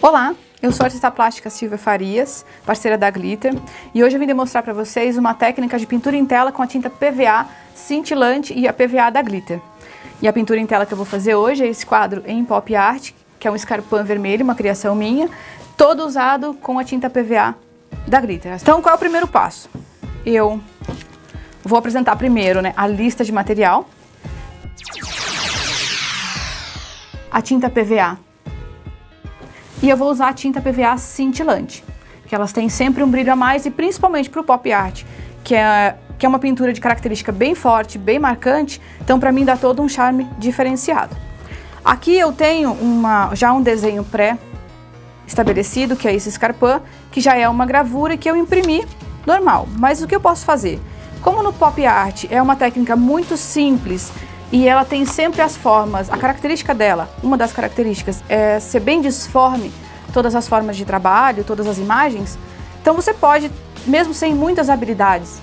Olá, eu sou a artista plástica Silvia Farias, parceira da Glitter, e hoje eu vim demonstrar para vocês uma técnica de pintura em tela com a tinta PVA cintilante e a PVA da Glitter. E a pintura em tela que eu vou fazer hoje é esse quadro em pop art, que é um escarpão vermelho, uma criação minha, todo usado com a tinta PVA da Glitter. Então, qual é o primeiro passo? Eu vou apresentar primeiro, a lista de material, a tinta PVA, e eu vou usar a tinta PVA cintilante, que elas têm sempre um brilho a mais, e principalmente para o pop art, que é uma pintura de característica bem forte, bem marcante, então para mim dá todo um charme diferenciado. Aqui eu tenho já um desenho pré-estabelecido, que é esse escarpão, que já é uma gravura que eu imprimi normal. Mas o que eu posso fazer? Como no pop art é uma técnica muito simples e ela tem sempre as formas, a característica dela, uma das características é ser bem disforme, todas as formas de trabalho, todas as imagens, então você pode, mesmo sem muitas habilidades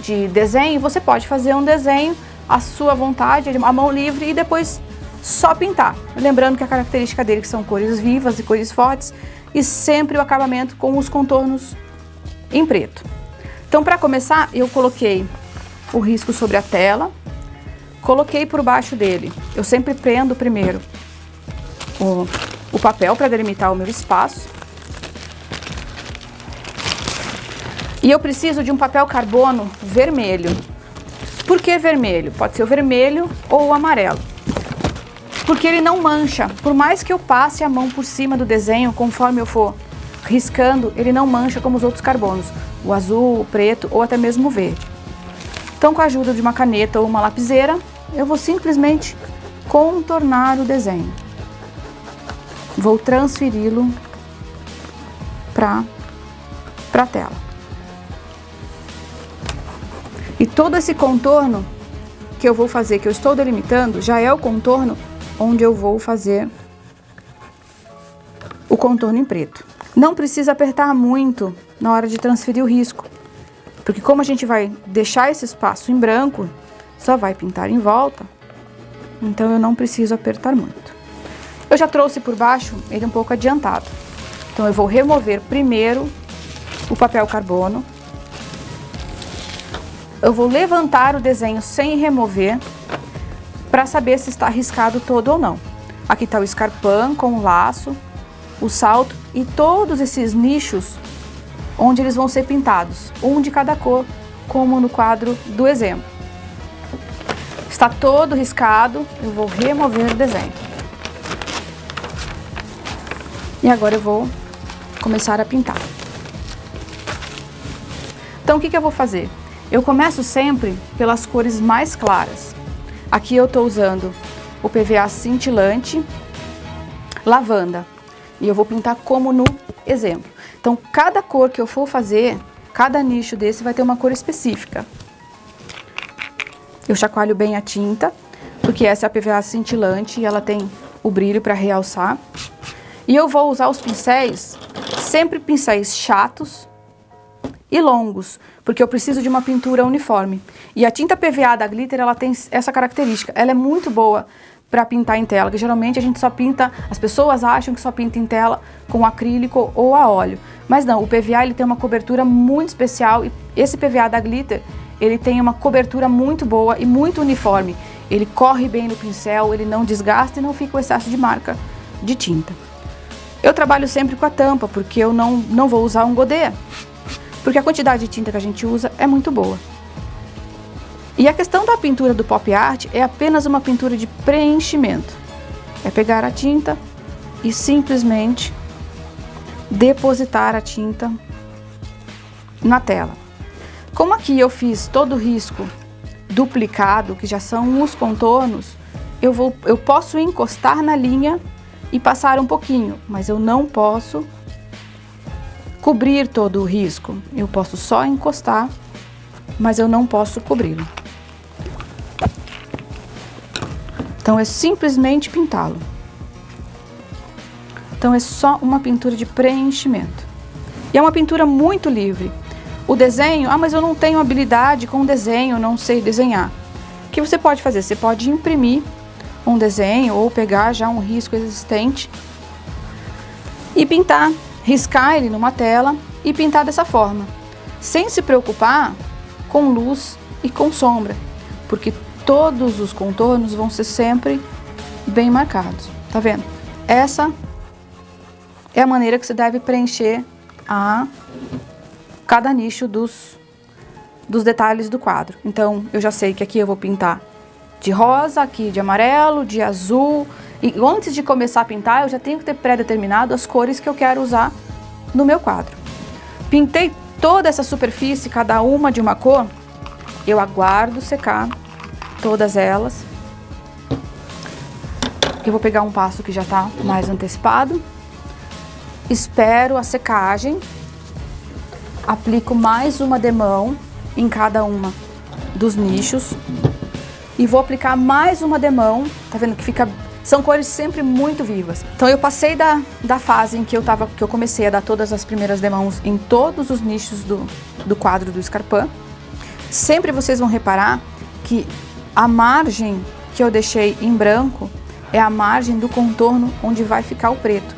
de desenho, você pode fazer um desenho à sua vontade, à mão livre, e depois só pintar. Lembrando que a característica dele são cores vivas e cores fortes, e sempre o acabamento com os contornos em preto. Então, para começar, eu coloquei o risco sobre a tela, coloquei por baixo dele. Eu sempre prendo primeiro o papel para delimitar o meu espaço. E eu preciso de um papel carbono vermelho. Por que vermelho? Pode ser o vermelho ou o amarelo. Porque ele não mancha. Por mais que eu passe a mão por cima do desenho, conforme eu for riscando, ele não mancha como os outros carbonos. O azul, o preto ou até mesmo o verde. Então, com a ajuda de uma caneta ou uma lapiseira, eu vou simplesmente contornar o desenho. Vou transferi-lo para a tela. E todo esse contorno que eu vou fazer, que eu estou delimitando, já é o contorno onde eu vou fazer o contorno em preto. Não precisa apertar muito na hora de transferir o risco, porque como a gente vai deixar esse espaço em branco, só vai pintar em volta, então eu não preciso apertar muito. Eu já trouxe por baixo ele um pouco adiantado, então eu vou remover primeiro o papel carbono. Eu vou levantar o desenho sem remover, para saber se está riscado todo ou não. Aqui está o escarpão com o laço, o salto e todos esses nichos onde eles vão ser pintados, um de cada cor, como no quadro do exemplo. Está todo riscado, eu vou remover o desenho. E agora eu vou começar a pintar. Então o que eu vou fazer? Eu começo sempre pelas cores mais claras. Aqui eu estou usando o PVA cintilante, lavanda, e eu vou pintar como no exemplo. Então, cada cor que eu for fazer, cada nicho desse vai ter uma cor específica. Eu chacoalho bem a tinta, porque essa é a PVA cintilante e ela tem o brilho para realçar. E eu vou usar os pincéis, sempre pincéis chatos e longos, porque eu preciso de uma pintura uniforme. E a tinta PVA da Glitter, ela tem essa característica, ela é muito boa para pintar em tela, que geralmente a gente só pinta, as pessoas acham que só pinta em tela com acrílico ou a óleo. Mas não, o PVA ele tem uma cobertura muito especial, e esse PVA da Glitter, ele tem uma cobertura muito boa e muito uniforme. Ele corre bem no pincel, ele não desgasta e não fica o excesso de marca de tinta. Eu trabalho sempre com a tampa, porque eu não vou usar um godê, porque a quantidade de tinta que a gente usa é muito boa. E a questão da pintura do pop art é apenas uma pintura de preenchimento. É pegar a tinta e simplesmente depositar a tinta na tela. Como aqui eu fiz todo o risco duplicado, que já são os contornos, eu posso encostar na linha e passar um pouquinho, mas eu não posso cobrir todo o risco. Eu posso só encostar, mas eu não posso cobri-lo. Então é simplesmente pintá-lo. Então é só uma pintura de preenchimento. E é uma pintura muito livre. O desenho, mas eu não tenho habilidade com desenho, não sei desenhar. O que você pode fazer? Você pode imprimir um desenho ou pegar já um risco existente e pintar, riscar ele numa tela e pintar dessa forma, sem se preocupar com luz e com sombra, porque todos os contornos vão ser sempre bem marcados. Tá vendo? Essa é a maneira que você deve preencher cada nicho dos detalhes do quadro. Então, eu já sei que aqui eu vou pintar de rosa, aqui de amarelo, de azul. E antes de começar a pintar, eu já tenho que ter pré-determinado as cores que eu quero usar no meu quadro. Pintei toda essa superfície, cada uma de uma cor, eu aguardo secar todas elas. Eu vou pegar um passo que já está mais antecipado, espero a secagem, aplico mais uma demão em cada uma dos nichos e vou aplicar mais uma demão, tá vendo que são cores sempre muito vivas. Então eu passei da fase em que eu comecei a dar todas as primeiras demãos em todos os nichos do quadro do Scarpin. Sempre vocês vão reparar que a margem que eu deixei em branco é a margem do contorno onde vai ficar o preto.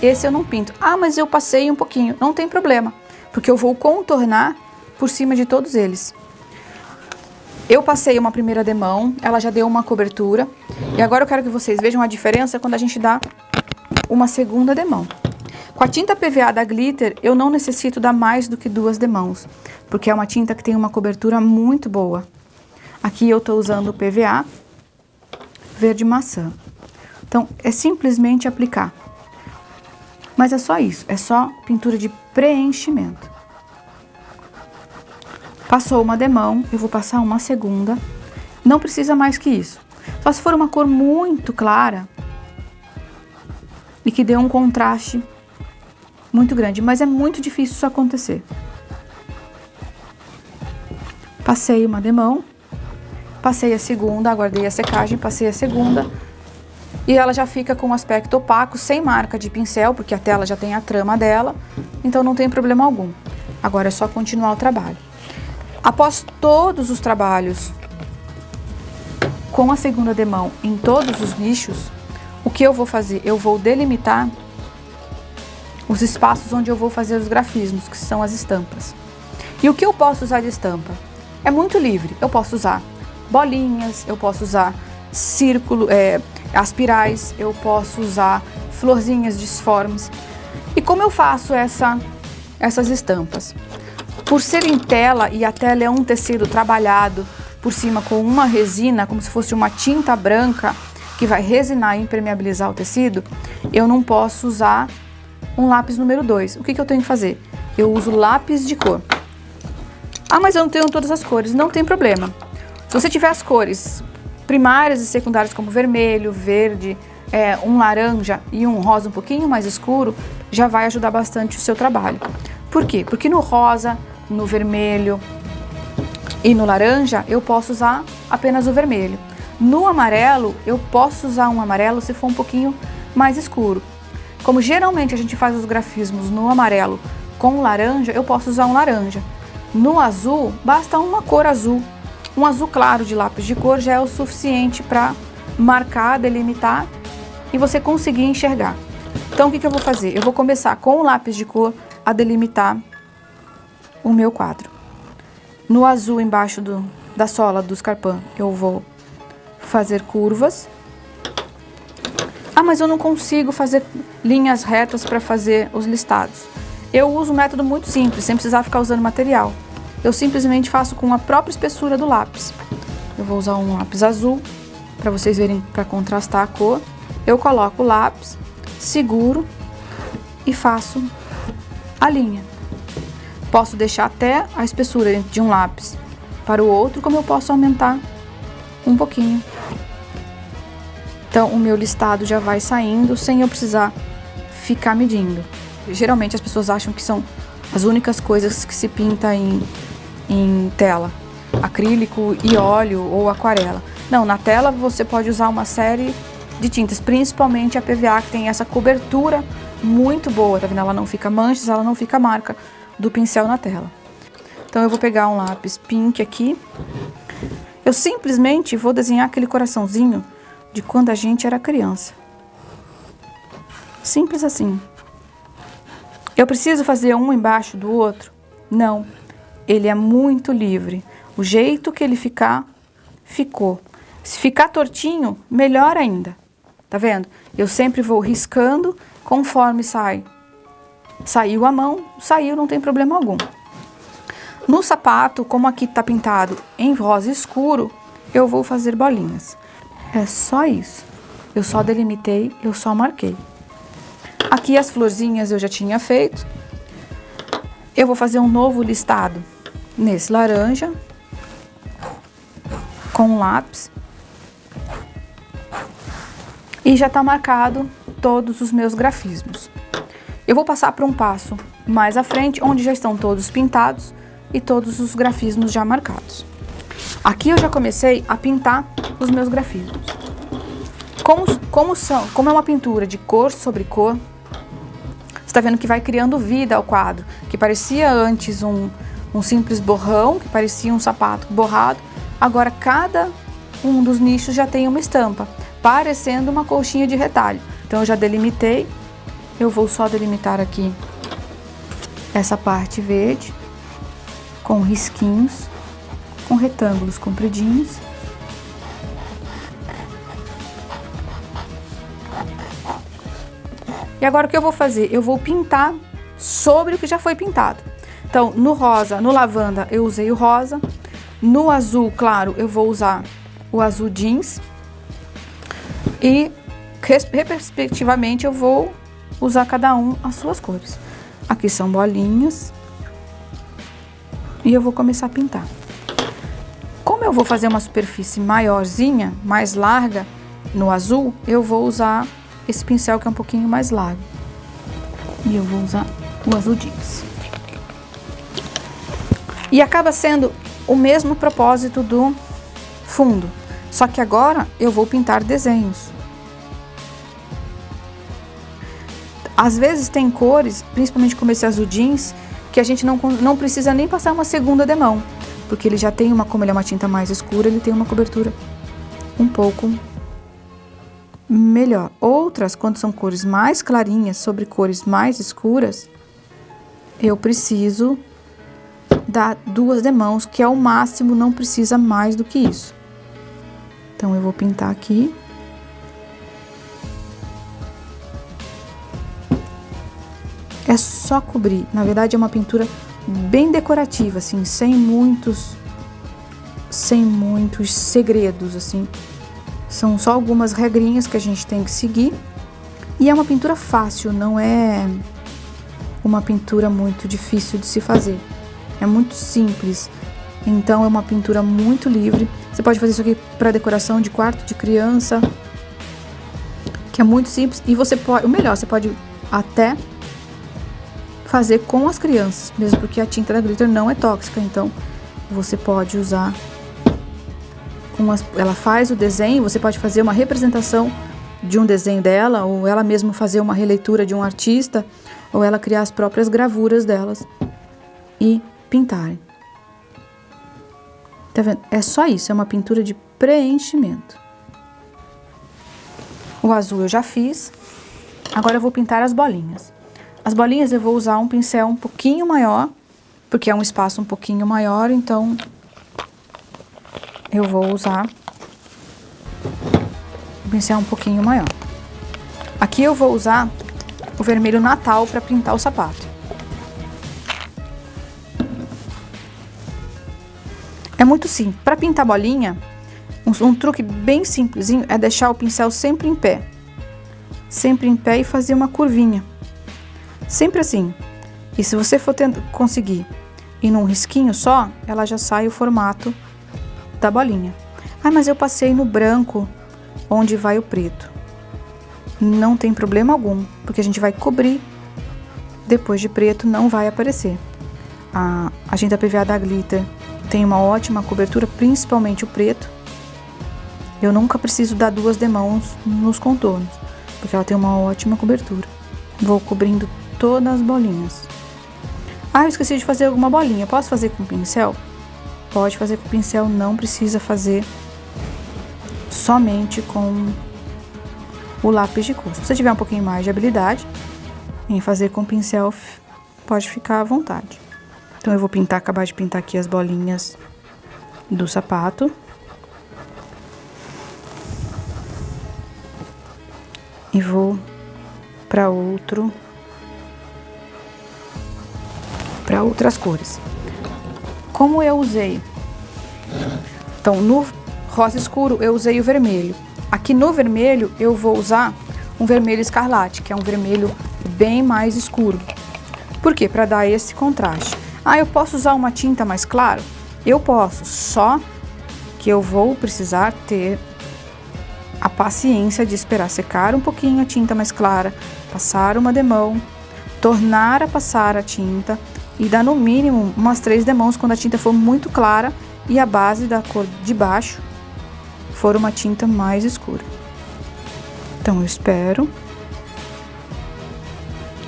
Esse eu não pinto. Ah, mas eu passei um pouquinho. Não tem problema, porque eu vou contornar por cima de todos eles. Eu passei uma primeira demão, ela já deu uma cobertura. E agora eu quero que vocês vejam a diferença quando a gente dá uma segunda demão. Com a tinta PVA da Glitter, eu não necessito dar mais do que 2 demãos, porque é uma tinta que tem uma cobertura muito boa. Aqui eu estou usando o PVA verde maçã. Então, é simplesmente aplicar. Mas é só isso, é só pintura de preenchimento. Passou uma demão, eu vou passar uma segunda. Não precisa mais que isso. Só se for uma cor muito clara e que dê um contraste muito grande, mas é muito difícil isso acontecer. Passei uma demão, passei a segunda, aguardei a secagem, passei a segunda. E ela já fica com um aspecto opaco, sem marca de pincel, porque a tela já tem a trama dela, então não tem problema algum. Agora é só continuar o trabalho. Após todos os trabalhos com a segunda demão em todos os nichos, o que eu vou fazer? Eu vou delimitar os espaços onde eu vou fazer os grafismos, que são as estampas. E o que eu posso usar de estampa? É muito livre. Eu posso usar bolinhas, eu posso usar círculo, aspirais, eu posso usar florzinhas disformes. E como eu faço essas estampas? Por ser em tela e a tela é um tecido trabalhado por cima com uma resina, como se fosse uma tinta branca que vai resinar e impermeabilizar o tecido, eu não posso usar um lápis número 2. O que eu tenho que fazer? Eu uso lápis de cor. Ah, mas eu não tenho todas as cores. Não tem problema. Se você tiver as cores primárias e secundárias como vermelho, verde, um laranja e um rosa um pouquinho mais escuro, já vai ajudar bastante o seu trabalho. Por quê? Porque no rosa, no vermelho e no laranja, eu posso usar apenas o vermelho. No amarelo, eu posso usar um amarelo se for um pouquinho mais escuro. Como geralmente a gente faz os grafismos no amarelo com laranja, eu posso usar um laranja. No azul, basta uma cor azul. Um azul claro de lápis de cor já é o suficiente para marcar, delimitar e você conseguir enxergar. Então, o que eu vou fazer? Eu vou começar com o lápis de cor a delimitar o meu quadro. No azul embaixo da sola do Scarpin, eu vou fazer curvas. Ah, mas eu não consigo fazer linhas retas para fazer os listados. Eu uso um método muito simples, sem precisar ficar usando material. Eu simplesmente faço com a própria espessura do lápis. Eu vou usar um lápis azul, para vocês verem, para contrastar a cor. Eu coloco o lápis, seguro e faço a linha. Posso deixar até a espessura de um lápis para o outro, como eu posso aumentar um pouquinho. Então, o meu listado já vai saindo sem eu precisar ficar medindo. Geralmente, as pessoas acham que são as únicas coisas que se pinta em tela. Acrílico e óleo ou aquarela. Não, na tela você pode usar uma série de tintas, principalmente a PVA, que tem essa cobertura muito boa, tá vendo? Ela não fica manchas, ela não fica marca do pincel na tela. Então eu vou pegar um lápis pink aqui. Eu simplesmente vou desenhar aquele coraçãozinho de quando a gente era criança. Simples assim. Eu preciso fazer um embaixo do outro? Não. Ele é muito livre. O jeito que ele ficar, ficou. Se ficar tortinho, melhor ainda. Tá vendo? Eu sempre vou riscando conforme sai. Saiu a mão, saiu, não tem problema algum. No sapato, como aqui tá pintado em rosa escuro, eu vou fazer bolinhas. É só isso. Eu só delimitei, eu só marquei. Aqui as florzinhas eu já tinha feito. Eu vou fazer um novo listado nesse laranja, com um lápis. E já tá marcado todos os meus grafismos. Eu vou passar para um passo mais à frente, onde já estão todos pintados e todos os grafismos já marcados. Aqui eu já comecei a pintar os meus grafismos. Como é uma pintura de cor sobre cor, você está vendo que vai criando vida ao quadro, que parecia antes um simples borrão, que parecia um sapato borrado, agora cada um dos nichos já tem uma estampa, parecendo uma colchinha de retalho. Então eu já delimitei, eu vou só delimitar aqui essa parte verde, com risquinhos, com retângulos compridinhos. E agora o que eu vou fazer? Eu vou pintar sobre o que já foi pintado. Então, no rosa, no lavanda, eu usei o rosa. No azul claro, eu vou usar o azul jeans. E, respectivamente, eu vou usar cada um as suas cores. Aqui são bolinhas. E eu vou começar a pintar. Como eu vou fazer uma superfície maiorzinha, mais larga, no azul, eu vou usar esse pincel que é um pouquinho mais largo. E eu vou usar o azul jeans. E acaba sendo o mesmo propósito do fundo. Só que agora eu vou pintar desenhos. Às vezes tem cores, principalmente como esse azul jeans, que a gente não precisa nem passar uma segunda demão. Porque ele já tem como ele é uma tinta mais escura, ele tem uma cobertura um pouco melhor. Outras, quando são cores mais clarinhas sobre cores mais escuras, eu preciso dar 2 demãos, que é o máximo, não precisa mais do que isso. Então eu vou pintar aqui. É só cobrir. Na verdade é uma pintura bem decorativa, assim, sem muitos segredos, assim. São só algumas regrinhas que a gente tem que seguir. E é uma pintura fácil, não é uma pintura muito difícil de se fazer. É muito simples. Então é uma pintura muito livre. Você pode fazer isso aqui para decoração de quarto de criança, que é muito simples. E você pode, o melhor, você pode até fazer com as crianças, mesmo porque a tinta da glitter não é tóxica, então você pode usar ela faz o desenho, você pode fazer uma representação de um desenho dela, ou ela mesma fazer uma releitura de um artista, ou ela criar as próprias gravuras delas e pintarem. Tá vendo? É só isso, é uma pintura de preenchimento. O azul eu já fiz, agora eu vou pintar as bolinhas. As bolinhas eu vou usar um pincel um pouquinho maior, porque é um espaço um pouquinho maior, então eu vou usar um pincel um pouquinho maior. Aqui eu vou usar o vermelho Natal para pintar o sapato. É muito simples. Para pintar bolinha, um truque bem simplesinho é deixar o pincel sempre em pé. Sempre em pé e fazer uma curvinha. Sempre assim. E se você for conseguir ir num risquinho só, ela já sai o formato da bolinha. Ah, mas eu passei no branco onde vai o preto. Não tem problema algum, porque a gente vai cobrir. Depois de preto não vai aparecer. A tinta PVA da Glitter tem uma ótima cobertura, principalmente o preto. Eu nunca preciso dar 2 demãos nos contornos, porque ela tem uma ótima cobertura. Vou cobrindo todas as bolinhas. Ah, eu esqueci de fazer alguma bolinha. Posso fazer com pincel? Pode fazer com pincel, não precisa fazer somente com o lápis de cor. Se você tiver um pouquinho mais de habilidade em fazer com pincel, pode ficar à vontade. Então eu vou acabar de pintar aqui as bolinhas do sapato. E vou para outras cores. Como eu usei, então no rosa escuro eu usei o vermelho. Aqui no vermelho eu vou usar um vermelho escarlate, que é um vermelho bem mais escuro. Por quê? Para dar esse contraste. Ah, eu posso usar uma tinta mais clara? Eu posso, só que eu vou precisar ter a paciência de esperar secar um pouquinho a tinta mais clara, passar uma demão, tornar a passar a tinta e dar no mínimo umas 3 demãos quando a tinta for muito clara e a base da cor de baixo for uma tinta mais escura. Então eu espero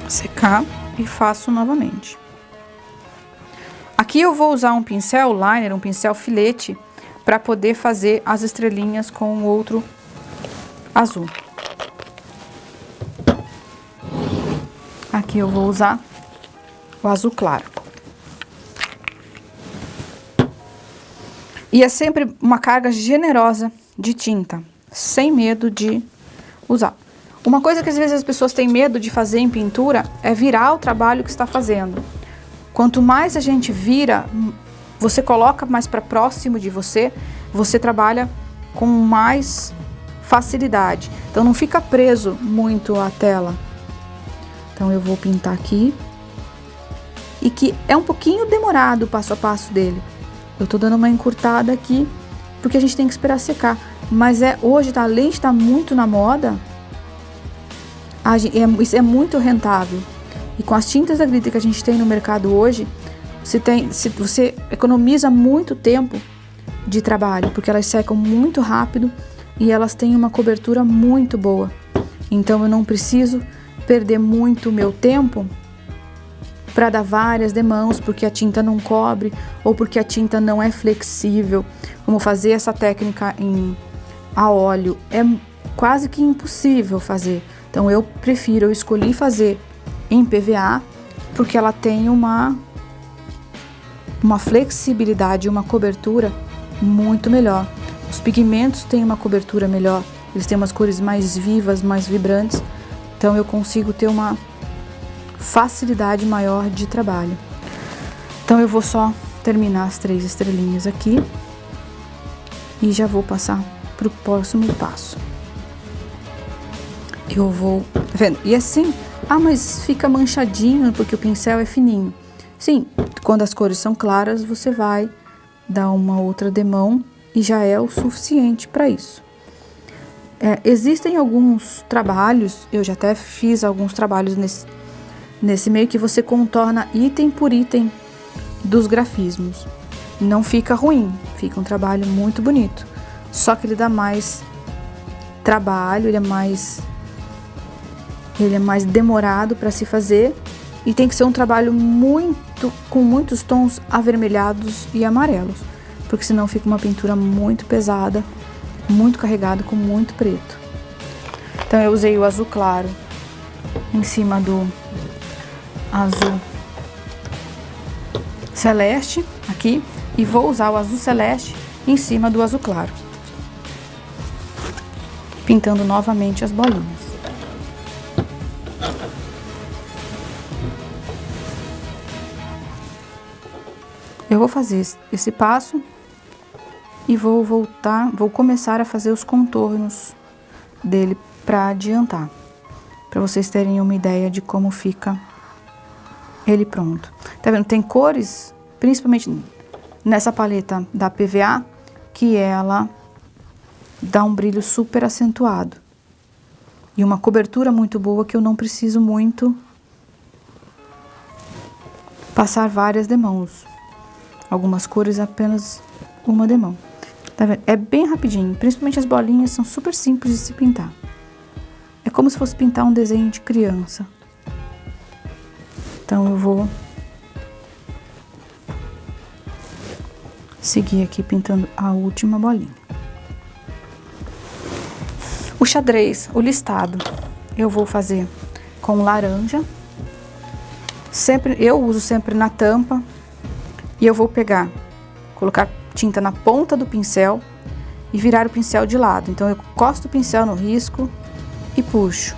secar e faço novamente. Aqui eu vou usar um pincel liner, um pincel filete, para poder fazer as estrelinhas com o outro azul. Aqui eu vou usar o azul claro. E é sempre uma carga generosa de tinta, sem medo de usar. Uma coisa que às vezes as pessoas têm medo de fazer em pintura é virar o trabalho que está fazendo. Quanto mais a gente vira, você coloca mais para próximo de você, você trabalha com mais facilidade. Então não fica preso muito à tela. Então eu vou pintar aqui. E que é um pouquinho demorado o passo a passo dele. Eu tô dando uma encurtada aqui, porque a gente tem que esperar secar. Mas hoje, além de estar muito na moda, isso é muito rentável. E com as tintas da Glitter que a gente tem no mercado hoje, você economiza muito tempo de trabalho, porque elas secam muito rápido e elas têm uma cobertura muito boa. Então eu não preciso perder muito meu tempo para dar várias demãos, porque a tinta não cobre ou porque a tinta não é flexível. Como fazer essa técnica a óleo é quase que impossível fazer. Então eu escolhi fazer em PVA porque ela tem uma flexibilidade, uma cobertura muito melhor. Os pigmentos têm uma cobertura melhor, eles têm umas cores mais vivas, mais vibrantes, então eu consigo ter uma facilidade maior de trabalho. Então eu vou só terminar as 3 estrelinhas aqui e já vou passar para o próximo passo. Eu vou, tá vendo? E assim, mas fica manchadinho porque o pincel é fininho. Sim, quando as cores são claras, você vai dar uma outra demão e já é o suficiente para isso. Existem alguns trabalhos, eu já até fiz alguns trabalhos nesse meio que você contorna item por item dos grafismos. Não fica ruim, fica um trabalho muito bonito. Só que ele dá mais trabalho, ele é mais demorado para se fazer e tem que ser um trabalho com muitos tons avermelhados e amarelos, porque senão fica uma pintura muito pesada, muito carregada com muito preto. Então eu usei o azul claro em cima do azul celeste aqui e vou usar o azul celeste em cima do azul claro, pintando novamente as bolinhas. Eu vou fazer esse passo e vou começar a fazer os contornos dele para adiantar, para vocês terem uma ideia de como fica ele pronto. Tá vendo? Tem cores, principalmente nessa paleta da PVA, que ela dá um brilho super acentuado e uma cobertura muito boa que eu não preciso muito passar várias demãos. Algumas cores apenas uma demão. Tá vendo? É bem rapidinho, principalmente as bolinhas são super simples de se pintar. É como se fosse pintar um desenho de criança. Então eu vou seguir aqui pintando a última bolinha. O xadrez, o listado, eu vou fazer com laranja Eu uso sempre na tampa e eu vou colocar tinta na ponta do pincel e virar o pincel de lado. Então eu encosto o pincel no risco e puxo.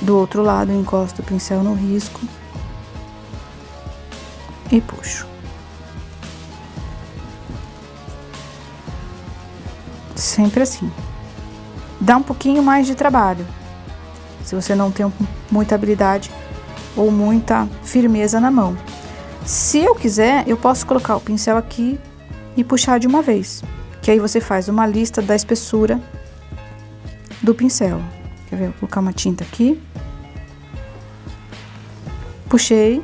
Do outro lado eu encosto o pincel no risco e puxo. Sempre assim. Dá um pouquinho mais de trabalho, se você não tem muita habilidade ou muita firmeza na mão. Se eu quiser, eu posso colocar o pincel aqui e puxar de uma vez, que aí você faz uma lista da espessura do pincel. Quer ver? Vou colocar uma tinta aqui, puxei,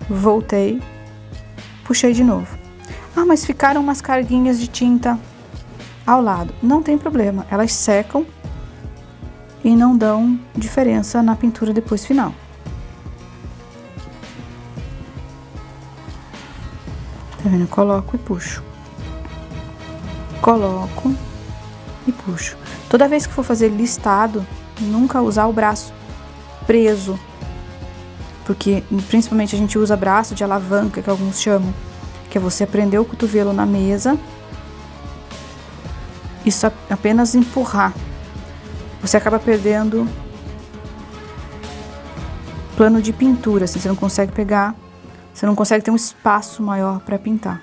voltei, puxei de novo. Ah, mas ficaram umas carguinhas de tinta ao lado. Não tem problema, elas secam e não dão diferença na pintura depois final. Tá vendo? Eu coloco e puxo. Coloco e puxo. Toda vez que for fazer listado, nunca usar o braço preso, porque principalmente a gente usa braço de alavanca, que alguns chamam, que é você prender o cotovelo na mesa e só apenas empurrar. Você acaba perdendo plano de pintura, assim, você não consegue pegar, você não consegue ter um espaço maior para pintar.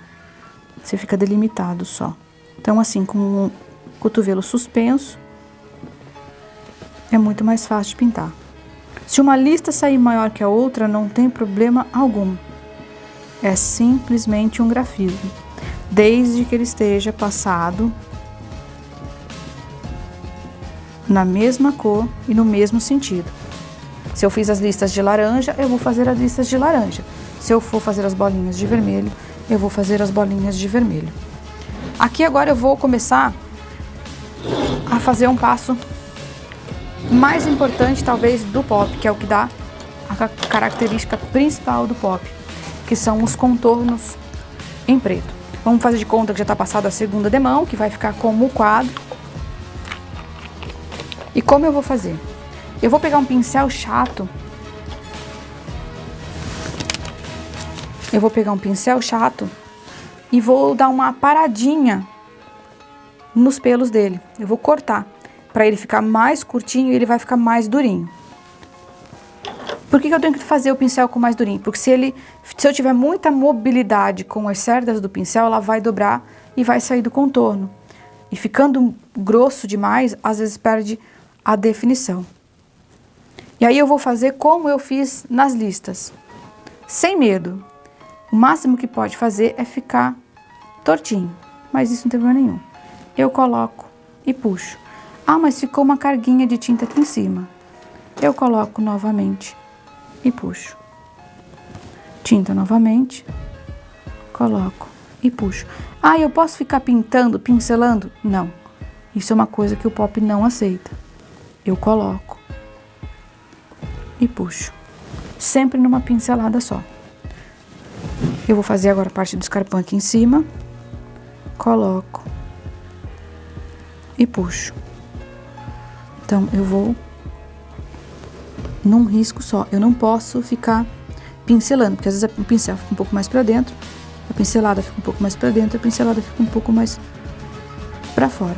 Você fica delimitado só. Então, assim, com o cotovelo suspenso, é muito mais fácil de pintar. Se uma lista sair maior que a outra, não tem problema algum. É simplesmente um grafismo, desde que ele esteja passado na mesma cor e no mesmo sentido. Se eu fiz as listas de laranja, eu vou fazer as listas de laranja. Se eu for fazer as bolinhas de vermelho, eu vou fazer as bolinhas de vermelho. Aqui agora eu vou começar a fazer um passo mais importante, talvez, do pop, que é o que dá a característica principal do pop, que são os contornos em preto. Vamos fazer de conta que já está passada a segunda demão, que vai ficar como o quadro. E como eu vou fazer? Eu vou pegar um pincel chato. E vou dar uma paradinha nos pelos dele. Eu vou cortar para ele ficar mais curtinho e ele vai ficar mais durinho. Por que eu tenho que fazer o pincel com mais durinho? Porque se eu tiver muita mobilidade com as cerdas do pincel, ela vai dobrar e vai sair do contorno. E ficando grosso demais, às vezes perde a definição. E aí eu vou fazer como eu fiz nas listas, sem medo. O máximo que pode fazer é ficar tortinho, mas isso não tem problema nenhum. Eu coloco e puxo. Ah, mas ficou uma carguinha de tinta aqui em cima. Eu coloco novamente e puxo. Tinta novamente, coloco e puxo. Ah, eu posso ficar pincelando? Não. Isso é uma coisa que o pop não aceita. Eu coloco e puxo, sempre numa pincelada só. Eu vou fazer agora a parte do escarpão aqui em cima, coloco e puxo. Então eu vou num risco só, eu não posso ficar pincelando, porque às vezes o pincel fica um pouco mais para dentro, a pincelada fica um pouco mais para dentro, a pincelada fica um pouco mais para fora.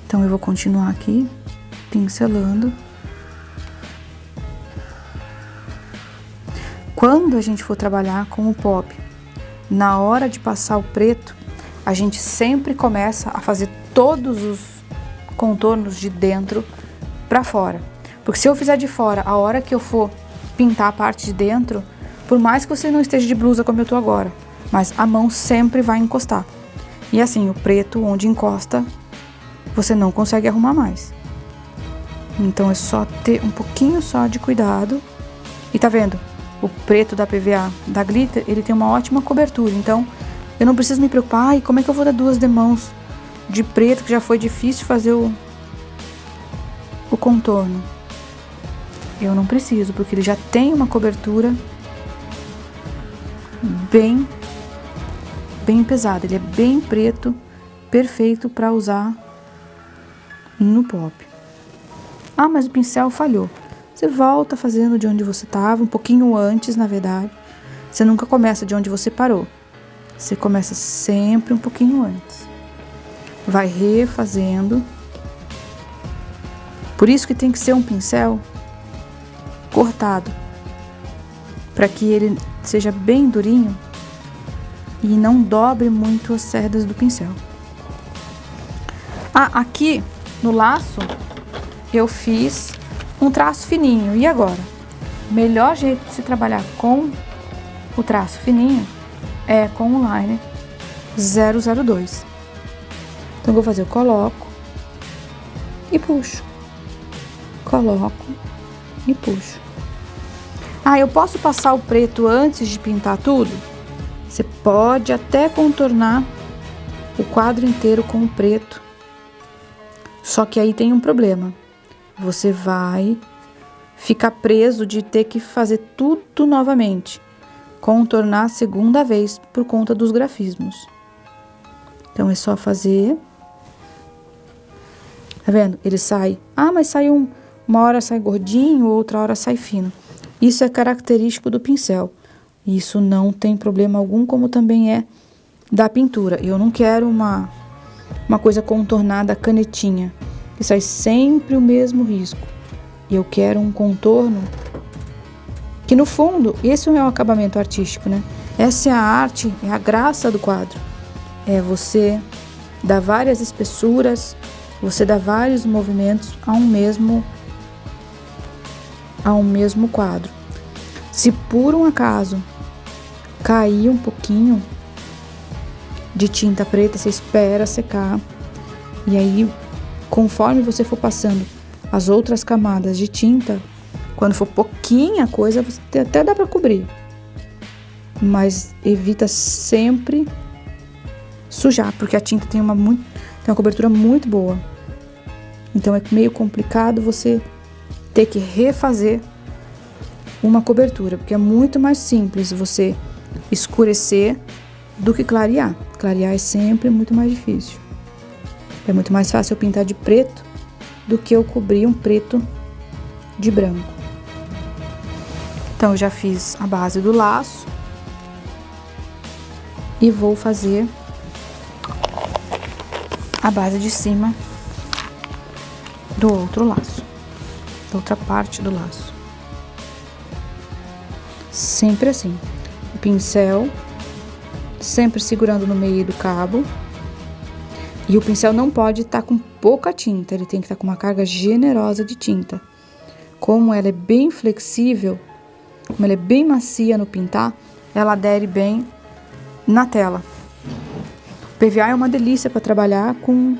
Então eu vou continuar aqui pincelando. Quando a gente for trabalhar com o pop, na hora de passar o preto, a gente sempre começa a fazer todos os contornos de dentro para fora. Porque se eu fizer de fora, a hora que eu for pintar a parte de dentro, por mais que você não esteja de blusa como eu tô agora, mas a mão sempre vai encostar. E assim, o preto onde encosta, você não consegue arrumar mais. Então é só ter um pouquinho só de cuidado. E tá vendo? O preto da PVA, da Glitter, ele tem uma ótima cobertura. Então eu não preciso me preocupar, ai, como é que eu vou dar duas demãos de preto, que já foi difícil fazer o contorno. Eu não preciso, porque ele já tem uma cobertura bem pesada. Ele é bem preto, perfeito para usar no pop. Ah, mas o pincel falhou. você volta fazendo de onde você estava, um pouquinho antes, na verdade. Você nunca começa de onde você parou. Você começa sempre um pouquinho antes. Vai refazendo. Por isso que tem que ser um pincel cortado, para que ele seja bem durinho e não dobre muito as cerdas do pincel. Aqui no laço eu fiz um traço fininho. E agora? O melhor jeito de se trabalhar com o traço fininho é com o liner 002. Então eu vou fazer, eu coloco e puxo. Coloco e puxo. Eu posso passar o preto antes de pintar tudo? Você pode até contornar o quadro inteiro com o preto. Só que aí tem um problema. Você vai ficar preso de ter que fazer tudo novamente. Contornar a segunda vez por conta dos grafismos. Então é só fazer. Tá vendo? Ele sai. Mas sai uma hora sai gordinho, outra hora sai fino. Isso é característico do pincel. Isso não tem problema algum, como também é da pintura. Eu não quero uma coisa contornada canetinha, que sai sempre o mesmo risco. Eu quero um contorno que, no fundo, esse é o acabamento artístico, né? Essa é a arte, é a graça do quadro. É você dar várias espessuras, você dá vários movimentos a um mesmo quadro. Se por um acaso cair um pouquinho de tinta preta, você espera secar. E aí, conforme você for passando as outras camadas de tinta, quando for pouquinha coisa, você até dá para cobrir. Mas evita sempre sujar, porque a tinta tem uma cobertura muito boa. Então é meio complicado você ter que refazer uma cobertura, porque é muito mais simples você escurecer do que clarear. Clarear é sempre muito mais difícil. É muito mais fácil eu pintar de preto do que eu cobrir um preto de branco. Então eu já fiz a base do laço e vou fazer a base de cima do outro laço, da outra parte do laço. Sempre assim, o pincel sempre segurando no meio do cabo. E o pincel não pode estar com pouca tinta, ele tem que estar com uma carga generosa de tinta. Como ela é bem flexível, como ela é bem macia no pintar, ela adere bem na tela. O PVA é uma delícia para trabalhar com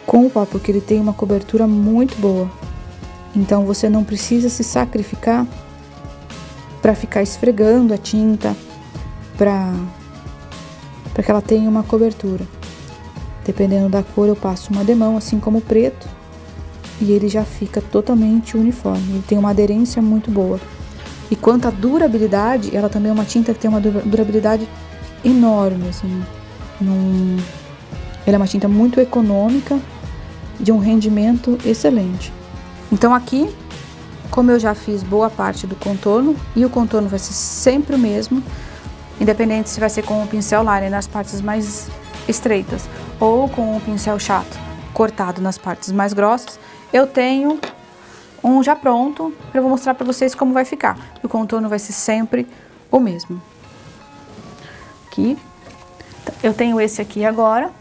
o pó, porque ele tem uma cobertura muito boa. Então você não precisa se sacrificar para ficar esfregando a tinta, para que ela tenha uma cobertura. Dependendo da cor, eu passo uma demão, assim como o preto, e ele já fica totalmente uniforme. Ele tem uma aderência muito boa. E quanto à durabilidade, ela também é uma tinta que tem uma durabilidade enorme, assim. Ela é uma tinta muito econômica, de um rendimento excelente. Então aqui, como eu já fiz boa parte do contorno, e o contorno vai ser sempre o mesmo, independente se vai ser com o pincel liner nas partes mais estreitas ou com o pincel chato cortado nas partes mais grossas, eu tenho um já pronto, eu vou mostrar para vocês como vai ficar. O contorno vai ser sempre o mesmo. Aqui, eu tenho esse aqui agora,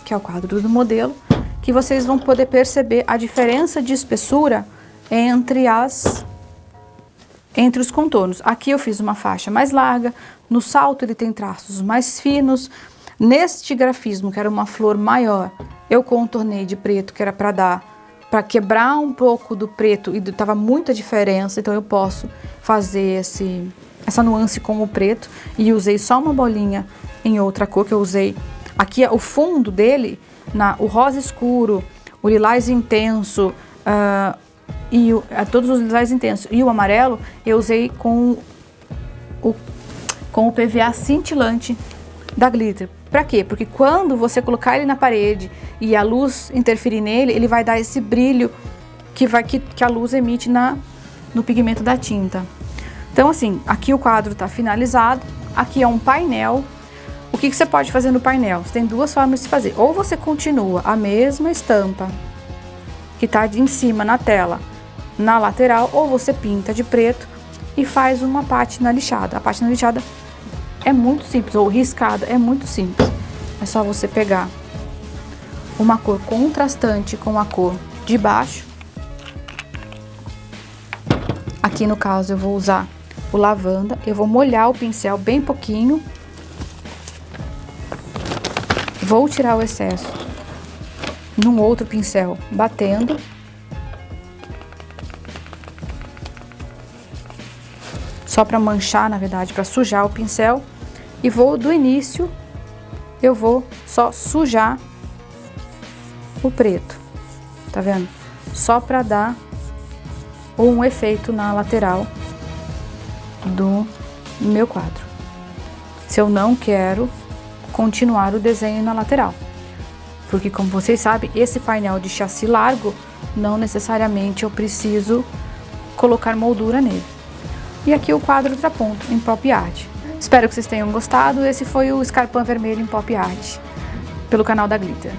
que é o quadro do modelo, que vocês vão poder perceber a diferença de espessura entre os contornos. Aqui eu fiz uma faixa mais larga, no salto ele tem traços mais finos. Neste grafismo, que era uma flor maior, eu contornei de preto, que era para quebrar um pouco do preto, e tava muita diferença, então eu posso fazer essa nuance com o preto, e usei só uma bolinha em outra cor, que eu usei. Aqui o fundo dele, o rosa escuro, o lilás intenso, todos os lilás intensos e o amarelo, eu usei com o PVA cintilante da Glitter. Pra quê? Porque quando você colocar ele na parede e a luz interferir nele, ele vai dar esse brilho que a luz emite no pigmento da tinta. Então assim, aqui o quadro está finalizado, aqui é um painel. O que você pode fazer no painel? Você tem duas formas de fazer. Ou você continua a mesma estampa que está em cima na tela, na lateral, ou você pinta de preto e faz uma pátina lixada. A pátina lixada é muito simples, ou riscada, é muito simples. É só você pegar uma cor contrastante com a cor de baixo. Aqui no caso eu vou usar o lavanda, eu vou molhar o pincel bem pouquinho. Vou tirar o excesso num outro pincel, batendo. Só para manchar, na verdade, para sujar o pincel. E vou do início, eu vou só sujar o preto, tá vendo? Só para dar um efeito na lateral do meu quadro. Se eu não quero continuar o desenho na lateral, porque como vocês sabem, esse painel de chassi largo, não necessariamente eu preciso colocar moldura nele. E aqui o quadro tá pronto em Pop Art. Espero que vocês tenham gostado. Esse foi o Scarpin vermelho em Pop Art, pelo canal da Glitter.